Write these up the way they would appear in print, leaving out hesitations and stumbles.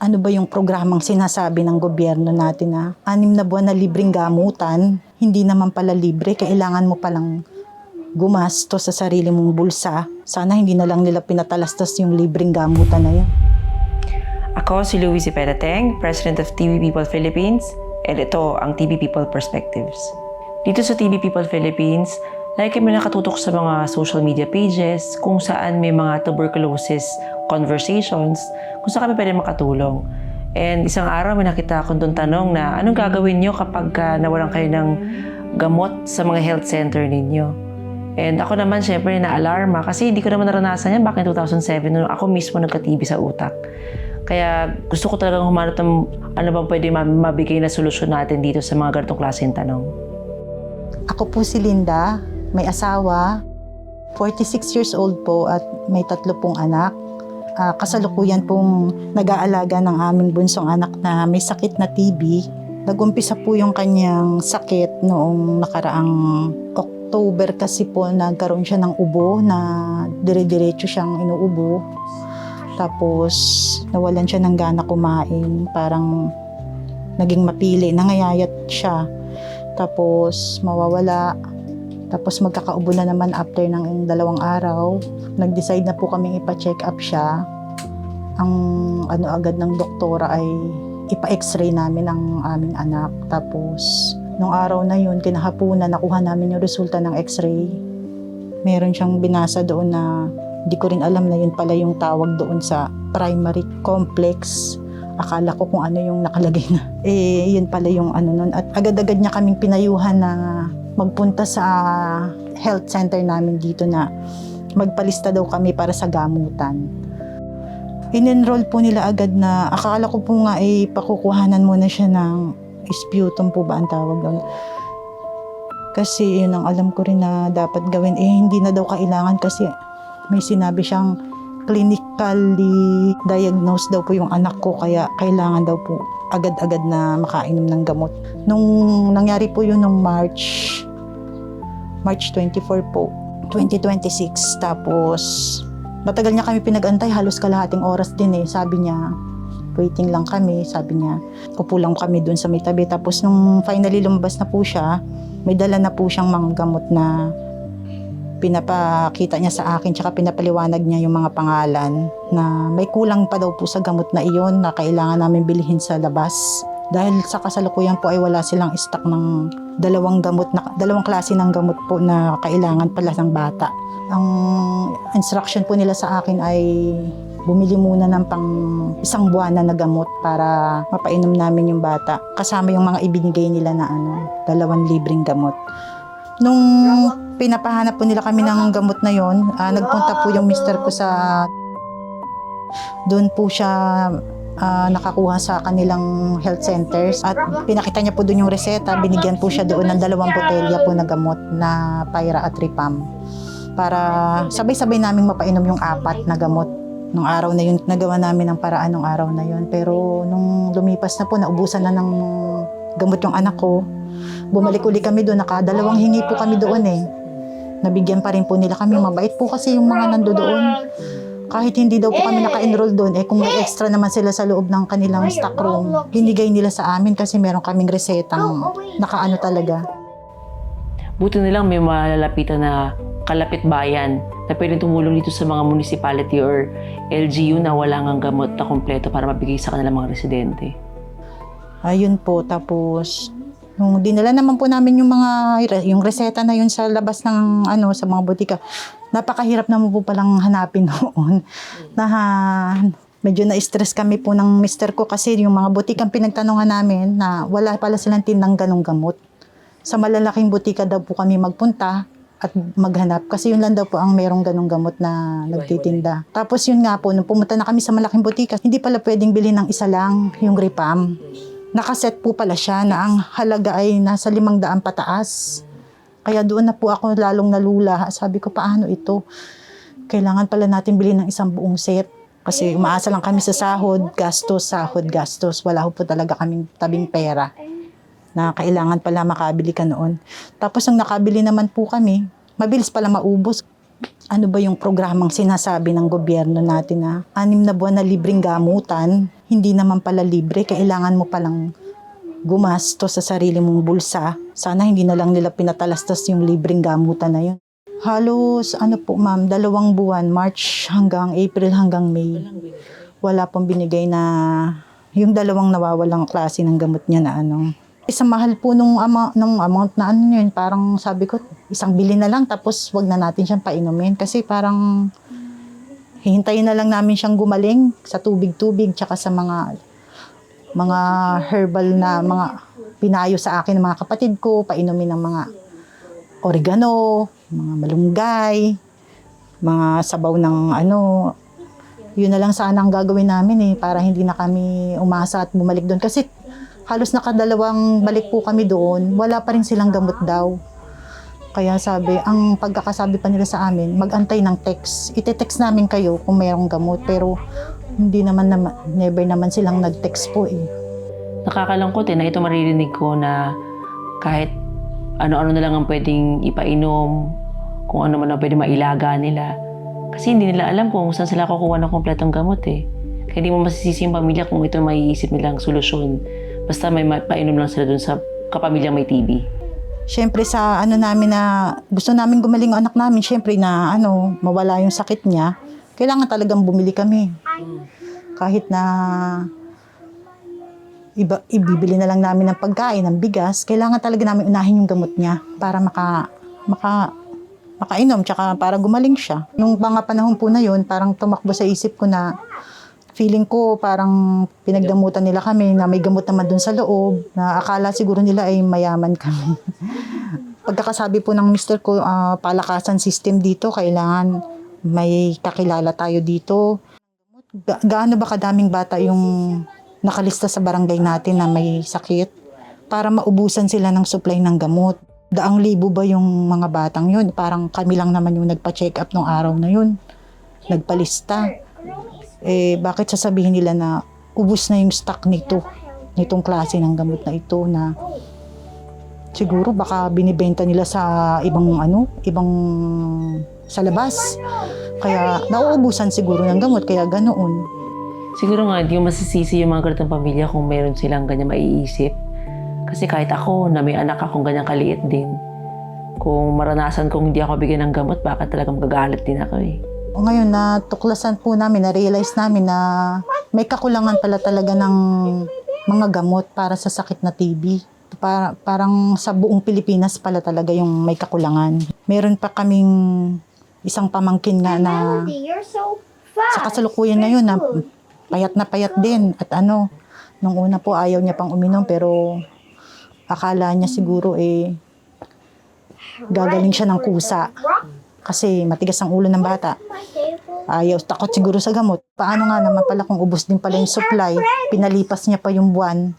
Ano ba yung programang sinasabi ng gobyerno natin na 6 na buwan na libreng gamutan, hindi naman pala libre, kailangan mo palang gumastos sa sarili mong bulsa. Sana hindi na lang nila pinatalastas yung libreng gamutan na yun. Ako si Louie Zepeda Teng, President of TV People Philippines, and ito ang TV People Perspectives. Dito sa TV People Philippines, lagi kami nakatutok sa mga social media pages kung saan may mga tuberculosis conversations, kung saan kami pwede makatulong. And isang araw may nakita akong doon tanong na anong gagawin nyo kapag nawalan kayo ng gamot sa mga health center ninyo. And ako naman syempre na-alarma kasi hindi ko naman naranasan yan back in 2007 nung ako mismo nagka-TB sa utak. Kaya gusto ko talagang humanap ng ano bang pwede mabigay na solusyon natin dito sa mga ganitong klaseng tanong. Ako po si Linda, may asawa, 46 years old po at may 3 pong anak. Kasalukuyan pong nag-aalaga ng aming bunsong anak na may sakit na TB. Nag-umpisa po yung kanyang sakit noong nakaraang October kasi po nagkaroon siya ng ubo na dire-diretso siyang inuubo. Tapos nawalan siya ng gana kumain, parang naging mapili, nangayayat siya. Tapos mawawala. Tapos magkakaubo na naman after ng 2 araw. Nag-decide na po kaming ipa-check up siya. Ang agad ng doktora ay ipa-x-ray namin ang aming anak. Tapos nung araw na yun, kinahapunan, nakuha namin yung resulta ng x-ray. Meron siyang binasa doon na hindi ko rin alam na yun pala yung tawag doon sa primary complex. Akala ko kung ano yung nakalagay na. Yun pala yung nun. At agad-agad niya kaming pinayuhan na magpunta sa health center namin dito na magpalista daw kami para sa gamutan. In-enroll po nila agad na, akala ko po nga pakukuhanan muna siya ng sputum po ba ang tawag doon. Kasi yun ang alam ko rin na dapat gawin. Hindi na daw kailangan kasi may sinabi siyang clinically diagnosed daw po yung anak ko, kaya kailangan daw po agad-agad na makainom ng gamot. Nung nangyari po yun nung March 24 po, 2026. Tapos matagal niya kami pinag-antay, halos kalahating oras din Sabi niya, waiting lang kami. Sabi niya, upo lang kami dun sa may tabi. Tapos nung finally lumabas na po siya, may dala na po siyang mga gamot na pinapakita niya sa akin, tsaka pinapaliwanag niya yung mga pangalan na may kulang pa daw po sa gamot na iyon na kailangan namin bilhin sa labas. Dahil sa kasalukuyan po ay wala silang stock ng 2 klase ng gamot po na kailangan pala ng bata. Ang instruction po nila sa akin ay bumili muna ng pang 1 buwan na gamot para mapainom namin yung bata. Kasama yung mga ibinigay nila na 2 libreng gamot. Nung pinapahanap po nila kami ng gamot na yon, nagpunta po yung mister ko sa doon po siya nakakuha sa kanilang health centers at pinakita niya po doon yung reseta. Binigyan po siya doon ng 2 botelya po na gamot na Pyra at Ripam para sabay-sabay naming mapainom yung 4 na gamot. Nung araw na yun, nagawa namin ang paraan nung araw na yun. Pero nung lumipas na po, naubusan na ng gamot yung anak ko. Bumalik uli kami doon, 2 hingi po kami doon Nabigyan pa rin po nila kami. Mabait po kasi yung mga nando doon. Kahit hindi daw po kami naka-enroll doon, kung may extra naman sila sa loob ng kanilang stock room, binigay nila sa amin kasi meron kaming resetang nakaano talaga. Buti nilang may malalapitan na kalapit bayan na pwedeng tumulong dito sa mga municipality or LGU na wala ngang gamot na kompleto para mabigay sa kanilang mga residente. Ayun po, tapos nung dinala naman po namin yung reseta na yun sa labas ng sa mga butika, napakahirap naman po palang hanapin noon. Medyo na-stress kami po ng mister ko kasi yung mga butikang pinagtanungan namin na wala pala silang tindang ganong gamot. Sa malalaking butika daw po kami magpunta at maghanap kasi yun lang daw po ang merong ganong gamot na nagtitinda. Tapos yun nga po, nung pumunta na kami sa malaking butika, hindi pala pwedeng bilhin ng isa lang yung Ripam. Nakaset po pala siya na ang halaga ay nasa 500 pataas. Kaya doon na po ako lalong nalula. Sabi ko, paano ito? Kailangan pala natin bilhin ng 1 buong set. Kasi umaasa lang kami sa sahod, gastos. Wala po talaga kaming tabing pera na kailangan pala makabili ka noon. Tapos nang nakabili naman po kami, mabilis pala maubos. Ano ba yung programang sinasabi ng gobyerno natin na 6 na buwan na libreng gamutan, hindi naman pala libre, kailangan mo palang gumastos sa sarili mong bulsa. Sana hindi na lang nila pinatalastas yung libreng gamutan na yun. Halos, ma'am, 2 buwan, March hanggang April hanggang May. Wala pong binigay na yung 2 nawawalang klase ng gamot niya na Isang mahal po nung amount na yun, parang sabi ko, isang bili na lang tapos wag na natin siyang painumin. Kasi parang hihintayin na lang namin siyang gumaling sa tubig-tubig tsaka sa mga herbal na mga pinayo sa akin ng mga kapatid ko, painumin ng mga oregano, mga malunggay, mga sabaw ng yun na lang sana ang gagawin namin para hindi na kami umasa at bumalik doon. Kasi halos nakadalawang balik po kami doon, wala pa rin silang gamot daw. Kaya ang pagkakasabi pa nila sa amin, mag-antay ng text. Ite-text namin kayo kung mayroong gamot, pero hindi never naman silang nag-text po Nakakalungkot na ito maririnig ko na kahit ano-ano na lang ang pwedeng ipainom, kung ano man ang pwedeng mailaga nila. Kasi hindi nila alam kung saan sila kukuha ng kompletong gamot Kaya hindi mo masisisi yung pamilya kung ito maiisip nilang solusyon. Basta may painom lang sila dun sa kapamilyang may TB. Siyempre sa namin na gusto namin gumaling ang anak namin, siyempre na mawala yung sakit niya, kailangan talagang bumili kami. Kahit na ibibili na lang namin ng pagkain, ng bigas, kailangan talaga namin unahin yung gamot niya para makainom, tsaka para gumaling siya. Nung mga panahon po na yun, parang tumakbo sa isip ko na feeling ko parang pinagdamutan nila kami na may gamot naman dun sa loob, na akala siguro nila ay mayaman kami. Pagkakasabi po ng mister ko, palakasan system dito, kailangan may kakilala tayo dito. Gaano ba kadaming bata yung nakalista sa barangay natin na may sakit para maubusan sila ng supply ng gamot? 200,000 ba yung mga batang yun? Parang kami lang naman yung nagpa-check up nung araw na yun. Nagpalista. Bakit sasabihin nila na ubus na yung stock nitong klase ng gamot na ito, na siguro baka binibenta nila sa ibang sa labas. Kaya nauubusan siguro ng gamot, kaya ganoon. Siguro nga, hindi yung masisisi yung mga ganitong pamilya kung mayroon silang ganyan maiisip. Kasi kahit ako, na may anak akong ganyan kaliit din, kung maranasan kong hindi ako bigyan ng gamot, baka talagang magagalit din ako Ngayon, natuklasan po namin, na-realize namin na may kakulangan pala talaga ng mga gamot para sa sakit na TB. Parang sa buong Pilipinas pala talaga yung may kakulangan. Meron pa kaming isang pamangkin nga na sa kasalukuyan ngayon na payat din. At nung una po ayaw niya pang uminom, pero akala niya siguro gagaling siya ng kusa. Kasi matigas ang ulo ng bata. Takot siguro sa gamot. Paano nga naman pala kung ubos din pala yung supply, pinalipas niya pa yung buwan.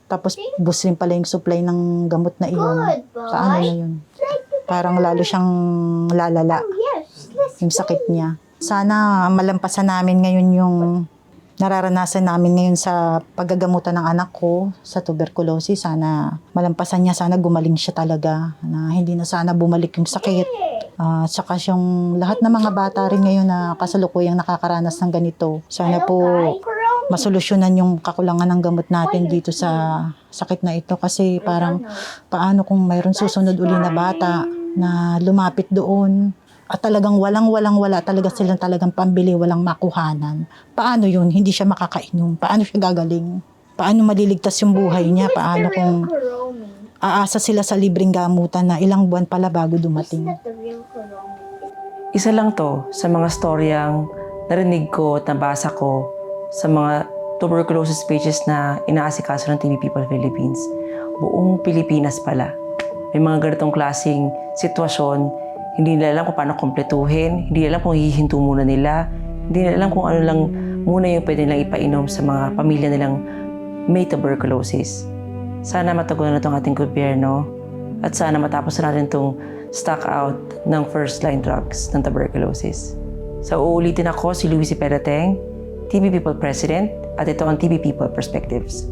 Tapos ubos din pala yung supply ng gamot na iyon. Paano na yun? Parang lalo siyang lalala yung sakit niya. Sana malampasan namin ngayon yung nararanasan namin ngayon sa paggagamutan ng anak ko sa tuberculosis. Sana malampasan niya, sana gumaling siya talaga. Na hindi na sana bumalik yung sakit. Saka yung lahat ng mga bata rin ngayon na kasalukuyang nakakaranas ng ganito. Sana po masolusyonan yung kakulangan ng gamot natin dito sa sakit na ito. Kasi parang paano kung mayroon susunod uli na bata na lumapit doon at talagang wala talaga silang talagang pambili, walang makuhanan. Paano yun? Hindi siya makakainom. Paano siya gagaling? Paano maliligtas yung buhay niya? Paano kung aasa sila sa libreng gamutan na ilang buwan pala bago dumating? Isa lang to sa mga storyang narinig ko at nabasa ko sa mga tuberculosis pages na inaasikaso ng TB People Philippines. Buong Pilipinas pala. May mga ganitong klaseng sitwasyon. Hindi nila alam kung paano kompletuhin, hindi nila alam kung hihinto muna nila, hindi nila alam kung ano lang muna yung pwede nilang ipainom sa mga pamilya nilang may tuberculosis. Sana matugunan na itong ating gobyerno at sana matapos na natin itong stock out ng first-line drugs ng tuberculosis. So uulitin ako, si Luis Pedateng, TB People President, at ito ang TB People Perspectives.